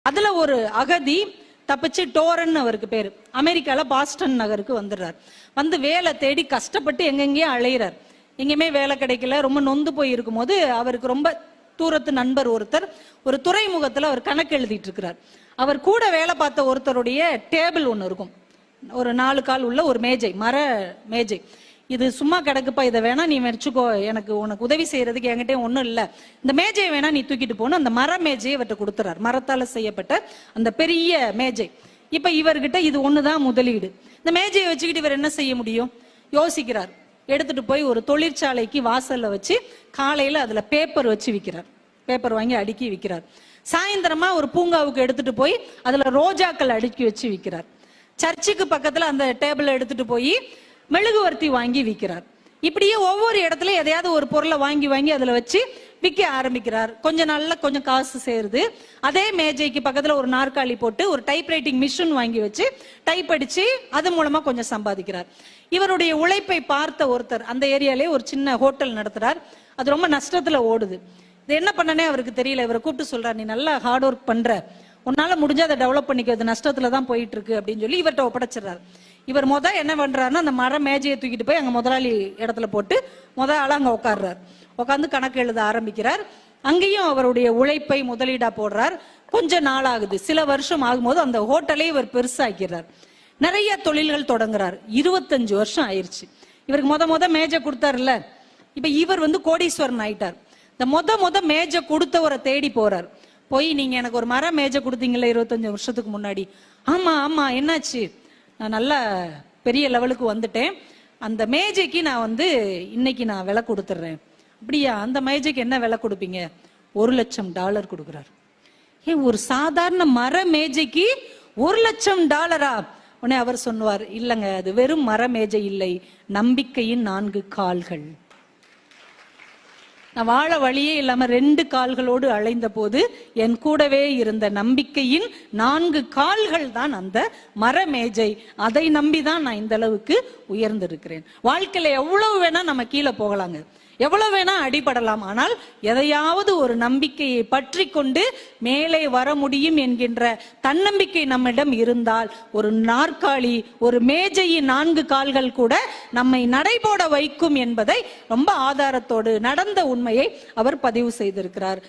அதுல ஒரு அகதி தப்பிச்சு டோரன் அவருக்கு பேரு, அமெரிக்கால பாஸ்டன் நகருக்கு வந்துடுறார். வந்து வேலை தேடி கஷ்டப்பட்டு எங்கெங்கேயோ அலையிறார். எங்கேயுமே வேலை கிடைக்கல. ரொம்ப நொந்து போய் இருக்கும் போது அவருக்கு ரொம்ப தூரத்து நண்பர் ஒருத்தர் ஒரு துறைமுகத்துல அவர் கணக்கு எழுதிட்டு இருக்கிறார். அவர் கூட வேலை பார்த்த ஒருத்தருடைய டேபிள் ஒன்று இருக்கும், ஒரு 4 கால் உள்ள ஒரு மேஜை, மர மேஜை. இது சும்மா கிடக்குப்பா, இதை வேணா நீ வச்சுக்கோ, எனக்கு உனக்கு உதவி செய்யறதுக்கு என்கிட்ட ஒன்றும் இல்லை, இந்த மேஜையை வேணா நீ தூக்கிட்டு போகணும். அந்த மர மேஜையை இவர்கிட்ட கொடுத்துறார், மரத்தால செய்யப்பட்ட அந்த பெரிய மேஜை. இப்ப இவர்கிட்ட இது ஒண்ணுதான் முதலீடு. இந்த மேஜையை வச்சுக்கிட்டு இவர் என்ன செய்ய முடியும் யோசிக்கிறார். எடுத்துட்டு போய் ஒரு தொழிற்சாலைக்கு வாசல்ல வச்சு காலையில அதுல பேப்பர் வச்சு விற்கிறார், பேப்பர் வாங்கி அடுக்கி விற்கிறார். சாயந்தரமா ஒரு பூங்காவுக்கு எடுத்துட்டு போய் அதுல ரோஜாக்கள் அடுக்கி வச்சு விற்கிறார். சர்ச்சுக்கு பக்கத்துல அந்த டேபிள் எடுத்துட்டு போய் மெழுகுவர்த்தி வாங்கி விற்கிறார். இப்படியே ஒவ்வொரு இடத்துல எதையாவது ஒரு பொருளை வாங்கி வாங்கி அதுல வச்சு விற்க ஆரம்பிக்கிறார். கொஞ்ச நாள்ல கொஞ்சம் காசு சேருது. அதே மேஜைக்கு பக்கத்துல ஒரு நாற்காலி போட்டு ஒரு டைப்ரைட்டிங் மிஷின் வாங்கி வச்சு டைப் அடிச்சு அது மூலமா கொஞ்சம் சம்பாதிக்கிறார். இவருடைய உழைப்பை பார்த்த ஒருத்தர் அந்த ஏரியாலே ஒரு சின்ன ஹோட்டல் நடத்துறார். அது ரொம்ப நஷ்டத்துல ஓடுது. இது என்ன பண்ணனே அவருக்கு தெரியல. இவரை கூப்பிட்டு சொல்றார், நீ நல்லா ஹார்ட் ஒர்க் பண்ற, உன்னால முடிஞ்சா அதை டெவலப் பண்ணிக்கிறது, நஷ்டத்துல தான் போயிட்டு இருக்கு அப்படின்னு சொல்லி இவர்கிட்ட ஒப்படைச்சிடறாரு. இவர் என்ன பண்றாருன்னா அந்த மர மேஜையை தூக்கிட்டு போய் அங்க முதலாளி இடத்துல போட்டு ஆளா அங்க உட்கார்றார். உட்காந்து கணக்கு எழுத ஆரம்பிக்கிறார். அங்கேயும் அவருடைய உழைப்பை முதலீடா போடுறார். கொஞ்ச நாள் ஆகுது, சில வருஷம் ஆகும்போது அந்த ஹோட்டலை இவர் பெருசாக்கிறார். நிறைய தொழில்கள் தொடங்குறார். 25 வருஷம் ஆயிடுச்சு. இவருக்கு முத மேஜை கொடுத்தாருல்ல, இப்ப இவர் கோடீஸ்வரன் ஆயிட்டார். இந்த முத மேஜை கொடுத்தவரை தேடி போறார். போய் நீங்க எனக்கு ஒரு மர மேஜை கொடுத்தீங்கல்ல 25 வருஷத்துக்கு முன்னாடி. ஆமா ஆமா, என்னாச்சு? நான் நல்ல பெரிய லெவலுக்கு வந்துட்டேன், அந்த மேஜைக்கு நான் இன்னைக்கு நான் விலை கொடுத்துட்றேன். அப்படியா, அந்த மேஜைக்கு என்ன விலை கொடுப்பீங்க? $1,00,000 கொடுக்குறாரு. ஏன் ஒரு சாதாரண மர மேஜைக்கு $1,00,000? உடனே அவர் சொன்னார், இல்லைங்க, அது வெறும் மர மேஜை இல்லை, நம்பிக்கையின் 4 கால்கள். நான் வாழ வழியே இல்லாம 2 கால்களோடு அலைந்த போது என் கூடவே இருந்த நம்பிக்கையின் 4 கால்கள் தான் அந்த மர மேஜை. அதை நம்பிதான் நான் இந்த அளவுக்கு உயர்ந்திருக்கிறேன். வாழ்க்கையில எவ்வளவு வேணா நம்ம கீழே போகலாங்க, எவ்வளவு வேணா அடிபடலாம், ஆனால் எதையாவது ஒரு நம்பிக்கையை பற்றி கொண்டு மேலே வர முடியும் என்கின்ற தன்னம்பிக்கை நம்மிடம் இருந்தால் ஒரு நாற்காலி, ஒரு மேஜையின் 4 கால்கள் கூட நம்மை நடைபோட வைக்கும் என்பதை ரொம்ப ஆதாரத்தோடு நடந்த உண்மையை அவர் பதிவு செய்திருக்கிறார்.